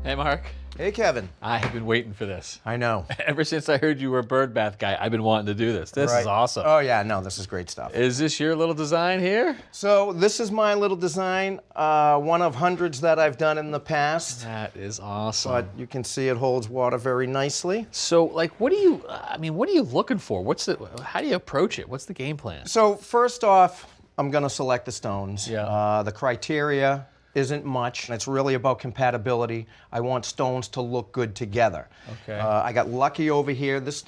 Hey, Mark. Hey, Kevin. I have been waiting for this. I know. Ever since I heard you were a bird bath guy, I've been wanting to do this. This is awesome. Oh, yeah, no, this is great stuff. Is this your little design here? So this is my little design, one of hundreds that I've done in the past. That is awesome. But you can see it holds water very nicely. So, like, what are you looking for? How do you approach it? What's the game plan? So first off, I'm gonna select the stones. Yeah. The criteria isn't much. It's really about compatibility. I want stones to look good together. Okay. I got lucky over here. This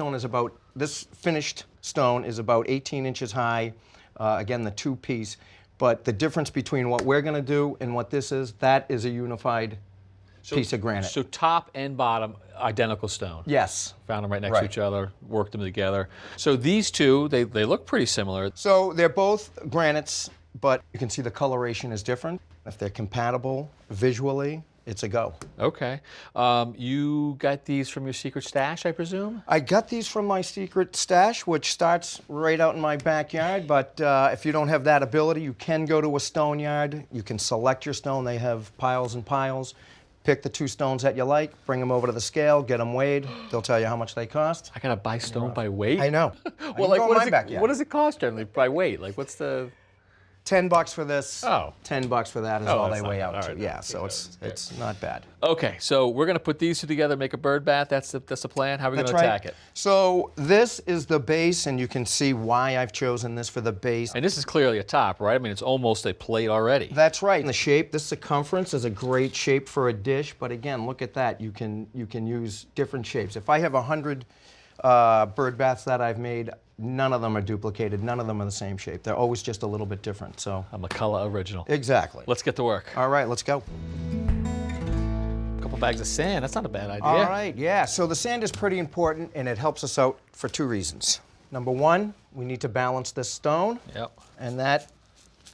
finished stone is about 18 inches high. Again, the two-piece. But the difference between what we're gonna do and what this is, that is a unified piece of granite. So top and bottom, identical stone. Yes. Found them right next to each other, worked them together. So these two, they look pretty similar. So they're both granites, but you can see the coloration is different. If they're compatible visually, it's a go. Okay. You got these from your secret stash, I presume? I got these from my secret stash, which starts right out in my backyard, but if you don't have that ability, you can go to a stone yard. You can select your stone. They have piles and piles. Pick the two stones that you like, bring them over to the scale, get them weighed. They'll tell you how much they cost. I gotta buy stone by weight? I know. Well, like, what does it cost generally by weight? Like, what's the... $10 for this. Oh. $10 for that is all they weigh out all to. right, Yeah, so it's not bad. Okay, so we're gonna put these two together, make a bird bath. That's the plan. How are we gonna attack it? So this is the base, and you can see why I've chosen this for the base. And this is clearly a top, right? I mean, it's almost a plate already. That's right. The shape, this circumference is a great shape for a dish, but again, look at that. You can use different shapes. If I have 100 bird baths that I've made, none of them are duplicated. None of them are the same shape. They're always just a little bit different. So A McCullough original. exactly. Let's get to work. All right, let's go. A couple bags of sand. That's not a bad idea. All right, yeah. So the sand is pretty important, and it helps us out for two reasons. Number one, we need to balance this stone. Yep. And that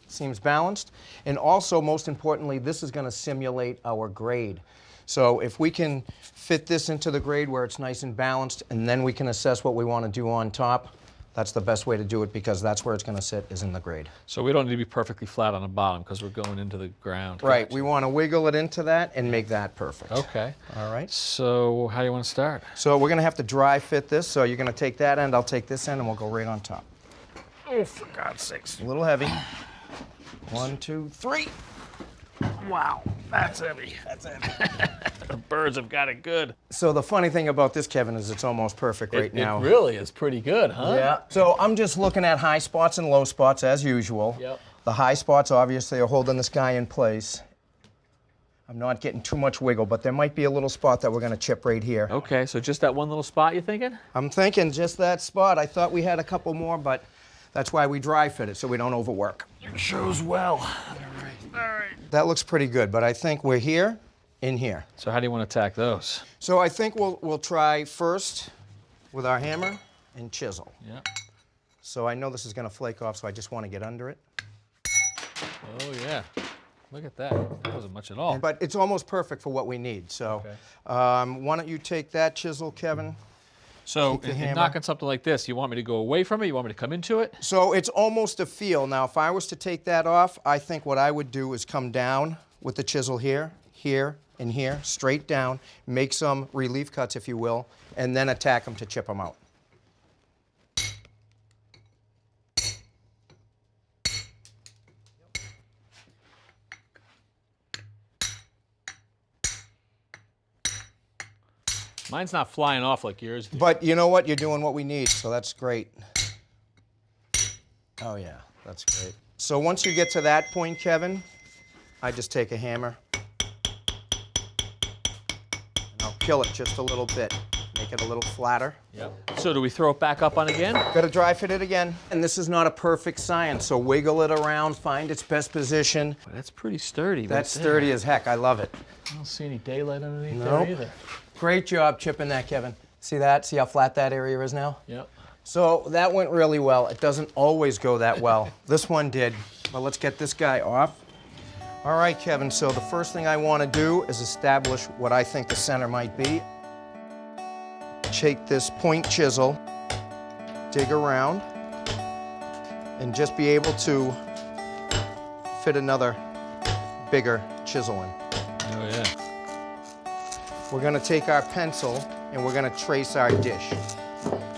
seems balanced. And also, most importantly, this is going to simulate our grade. So if we can fit this into the grade where it's nice and balanced, and then we can assess what we want to do on top, that's the best way to do it, because that's where it's going to sit, is in the grade. So we don't need to be perfectly flat on the bottom because we're going into the ground. Right, we want to wiggle it into that and make that perfect. Okay. All right. So how do you want to start? So we're going to have to dry fit this, so you're going to take that end, I'll take this end, and we'll go right on top. Oh, for God's sakes. A little heavy. 1, 2, 3. Wow, that's heavy. That's heavy. The birds have got it good. So the funny thing about this, Kevin, is it's almost perfect right now. It really is pretty good, huh? Yeah. So I'm just looking at high spots and low spots as usual. Yep. The high spots obviously are holding this guy in place. I'm not getting too much wiggle, but there might be a little spot that we're going to chip right here. Okay, so just that one little spot, you thinking? I'm thinking just that spot. I thought we had a couple more, but that's why we dry fit it, so we don't overwork. It shows well. All right. That looks pretty good, but I think we're here, in here. So how do you want to attack those? So I think we'll try first with our hammer and chisel. Yeah. So I know this is going to flake off, so I just want to get under it. Oh, yeah. Look at that. That wasn't much at all. But it's almost perfect for what we need. So why don't you take that chisel, Kevin? So in knocking something like this, you want me to go away from it? You want me to come into it? So it's almost a feel. Now, if I was to take that off, I think what I would do is come down with the chisel here, here, and here, straight down, make some relief cuts, if you will, and then attack them to chip them out. Mine's not flying off like yours. But you know what? You're doing what we need, so that's great. Oh, yeah, that's great. So once you get to that point, Kevin, I just take a hammer, and I'll kill it just a little bit, make it a little flatter. Yep. So do we throw it back up on again? Got to dry fit it again. And this is not a perfect science, so wiggle it around, find its best position. That's pretty sturdy. That's sturdy as heck. I love it. I don't see any daylight underneath Nope. there either. Great job chipping that, Kevin. See that? See how flat that area is now? Yep. So that went really well. It doesn't always go that well. This one did. But let's get this guy off. All right, Kevin, so the first thing I want to do is establish what I think the center might be. Take this point chisel, dig around, and just be able to fit another bigger chisel in. Oh, yeah. we're gonna take our pencil and we're gonna trace our dish.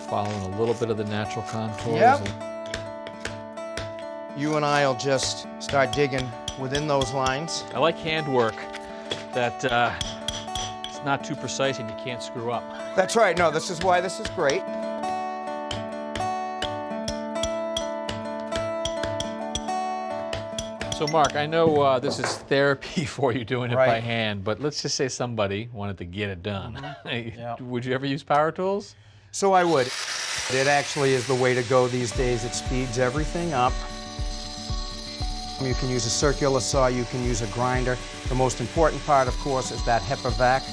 Following a little bit of the natural contours. Yep. You and I will just start digging within those lines. I like handwork that it's not too precise and you can't screw up. That's right. No, this is why this is great. So Mark, I know this is therapy for you doing it by Right. hand, but let's just say somebody wanted to get it done. Yep. Would you ever use power tools? So I would. It actually is the way to go these days. It speeds everything up. You can use a circular saw, you can use a grinder. The most important part, of course, is that HEPA-vac.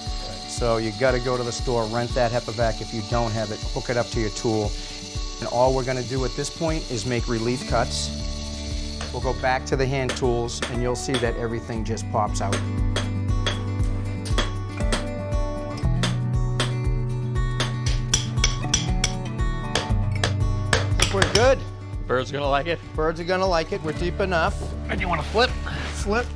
So you gotta go to the store, rent that HEPA-vac. If you don't have it, hook it up to your tool. And all we're gonna do at this point is make relief cuts. We'll go back to the hand tools and you'll see that everything just pops out. I think we're good. Birds gonna like it? Birds are gonna like it. We're deep enough. And you want to flip? Flip.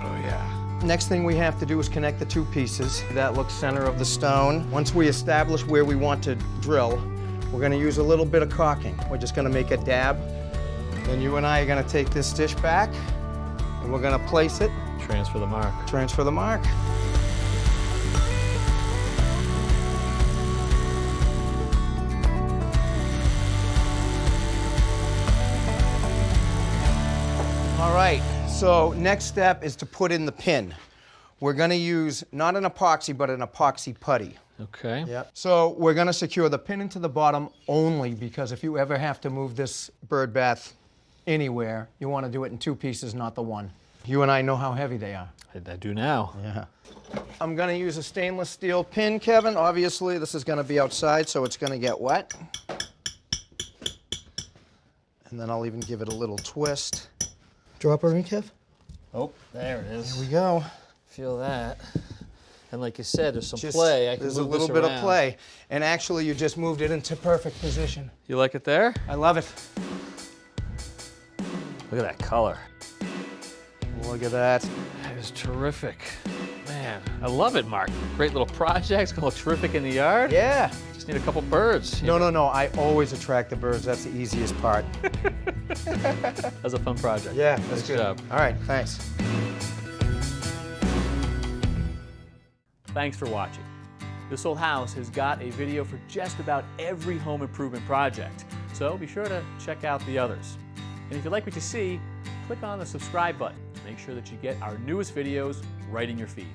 Oh yeah. Next thing we have to do is connect the two pieces. That looks center of the stone. Once we establish where we want to drill, we're gonna use a little bit of caulking. We're just gonna make a dab. Then you and I are gonna take this dish back and we're gonna place it, Transfer the mark. transfer the mark. All right, so next step is to put in the pin. We're gonna use not an epoxy, but an epoxy putty. Okay. Yep. So we're gonna secure the pin into the bottom only because if you ever have to move this bird bath anywhere, you wanna do it in two pieces, not the one. You and I know how heavy they are. I do now. Yeah. I'm gonna use a stainless steel pin, Kevin. Obviously, this is gonna be outside, so it's gonna get wet. And then I'll even give it a little twist. Drop her in, Kev. Oh, there it is. Here we go. Feel that. And like you said, there's some Just- play. I can There's a move little this bit around. of play. And actually, you just moved it into perfect position. You like it there? I love it. Look at that color. Look at that. That is terrific. Man, I love it, Mark. Great little project. It's gonna look terrific in the yard. Yeah. Just need a couple birds. No, I always attract the birds. That's the easiest part. That's a fun project. Yeah, that's Nice good. job. All right, thanks. Thanks for watching. This Old House has got a video for just about every home improvement project, so be sure to check out the others. And if you like what you see, click on the subscribe button to make sure that you get our newest videos right in your feed.